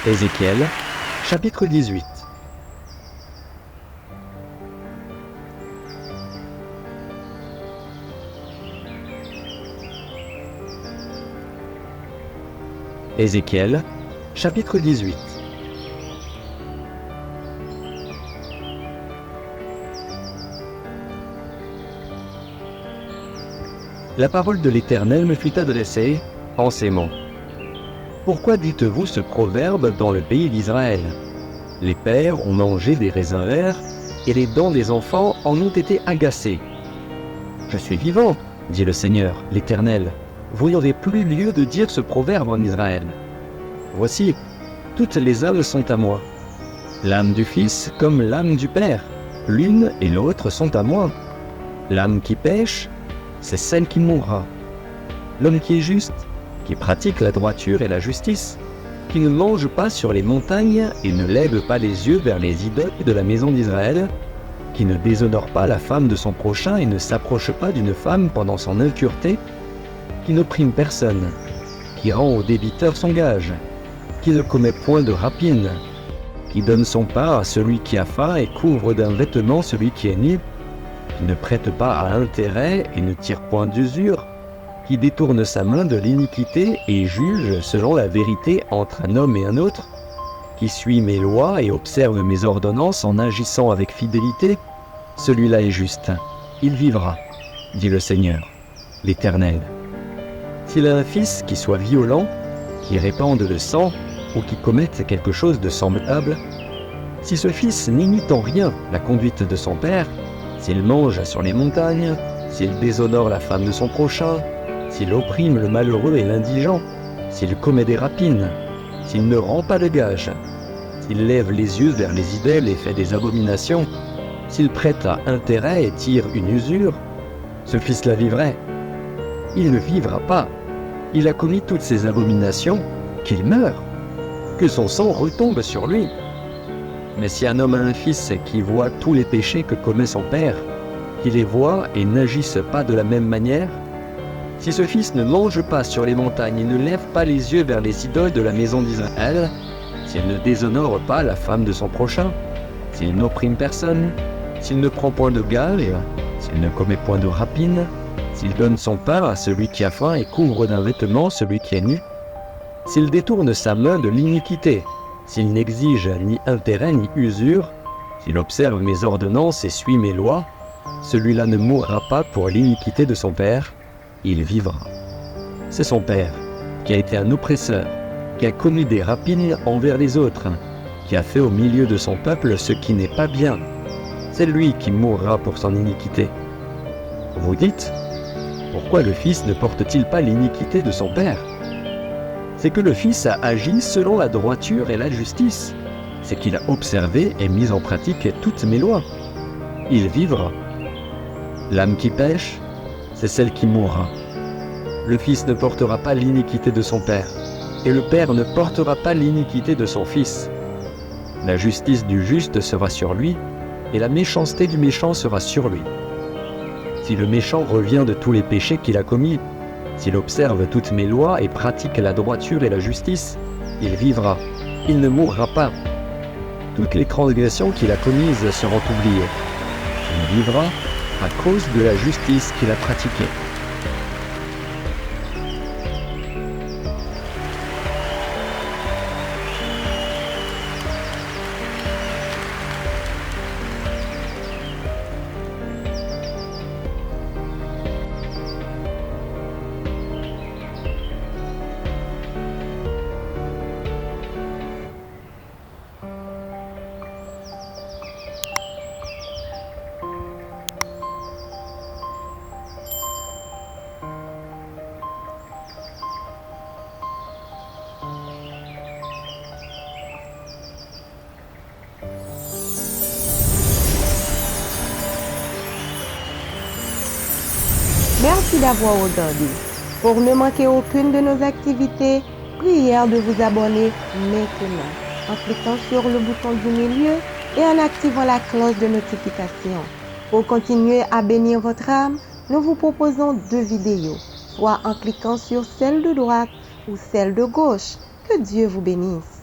Ézéchiel, chapitre 18. Ézéchiel, chapitre 18. La parole de l'Éternel me fut adressée en ces mots. Pourquoi dites-vous ce proverbe dans le pays d'Israël? Les pères ont mangé des raisins verts, et les dents des enfants en ont été agacées. Je suis vivant, dit le Seigneur, l'Éternel. Vous n'aurez plus lieu de dire ce proverbe en Israël. Voici, toutes les âmes sont à moi. L'âme du Fils comme l'âme du Père, l'une et l'autre sont à moi. L'âme qui pêche, c'est celle qui mourra. L'homme qui est juste, qui pratique la droiture et la justice, qui ne mange pas sur les montagnes et ne lève pas les yeux vers les idoles de la maison d'Israël, qui ne déshonore pas la femme de son prochain et ne s'approche pas d'une femme pendant son impureté, qui n'opprime personne, qui rend au débiteur son gage, qui ne commet point de rapine, qui donne son pain à celui qui a faim et couvre d'un vêtement celui qui est nu, qui ne prête pas à intérêt et ne tire point d'usure, qui détourne sa main de l'iniquité et juge selon la vérité entre un homme et un autre, qui suit mes lois et observe mes ordonnances en agissant avec fidélité, celui-là est juste, il vivra, dit le Seigneur, l'Éternel. S'il a un fils qui soit violent, qui répande le sang ou qui commette quelque chose de semblable, si ce fils n'imite en rien la conduite de son père, s'il mange sur les montagnes, s'il déshonore la femme de son prochain, s'il opprime le malheureux et l'indigent, s'il commet des rapines, s'il ne rend pas de gage, s'il lève les yeux vers les idoles et fait des abominations, s'il prête à intérêt et tire une usure, ce fils-là vivrait. Il ne vivra pas. Il a commis toutes ces abominations, qu'il meure, que son sang retombe sur lui. Mais si un homme a un fils qui voit tous les péchés que commet son père, qui les voit et n'agisse pas de la même manière, si ce fils ne mange pas sur les montagnes et ne lève pas les yeux vers les idoles de la maison d'Israël, s'il ne déshonore pas la femme de son prochain, s'il n'opprime personne, s'il ne prend point de gage, s'il ne commet point de rapine, s'il donne son pain à celui qui a faim et couvre d'un vêtement celui qui est nu, s'il détourne sa main de l'iniquité, s'il n'exige ni intérêt ni usure, s'il observe mes ordonnances et suit mes lois, celui-là ne mourra pas pour l'iniquité de son père, il vivra. C'est son père, qui a été un oppresseur, qui a commis des rapines envers les autres, qui a fait au milieu de son peuple ce qui n'est pas bien. C'est lui qui mourra pour son iniquité. Vous dites, pourquoi le Fils ne porte-t-il pas l'iniquité de son Père? C'est que le Fils a agi selon la droiture et la justice. C'est qu'il a observé et mis en pratique toutes mes lois. Il vivra. L'âme qui pêche, c'est celle qui mourra. Le Fils ne portera pas l'iniquité de son Père, et le Père ne portera pas l'iniquité de son Fils. La justice du juste sera sur lui, et la méchanceté du méchant sera sur lui. Si le méchant revient de tous les péchés qu'il a commis, s'il observe toutes mes lois et pratique la droiture et la justice, il vivra, il ne mourra pas. Toutes les transgressions qu'il a commises seront oubliées. Il vivra à cause de la justice qu'il a pratiquée. Merci d'avoir regardé. Pour ne manquer aucune de nos activités, prière de vous abonner maintenant en cliquant sur le bouton du milieu et en activant la cloche de notification. Pour continuer à bénir votre âme, nous vous proposons 2 vidéos, soit en cliquant sur celle de droite ou celle de gauche. Que Dieu vous bénisse.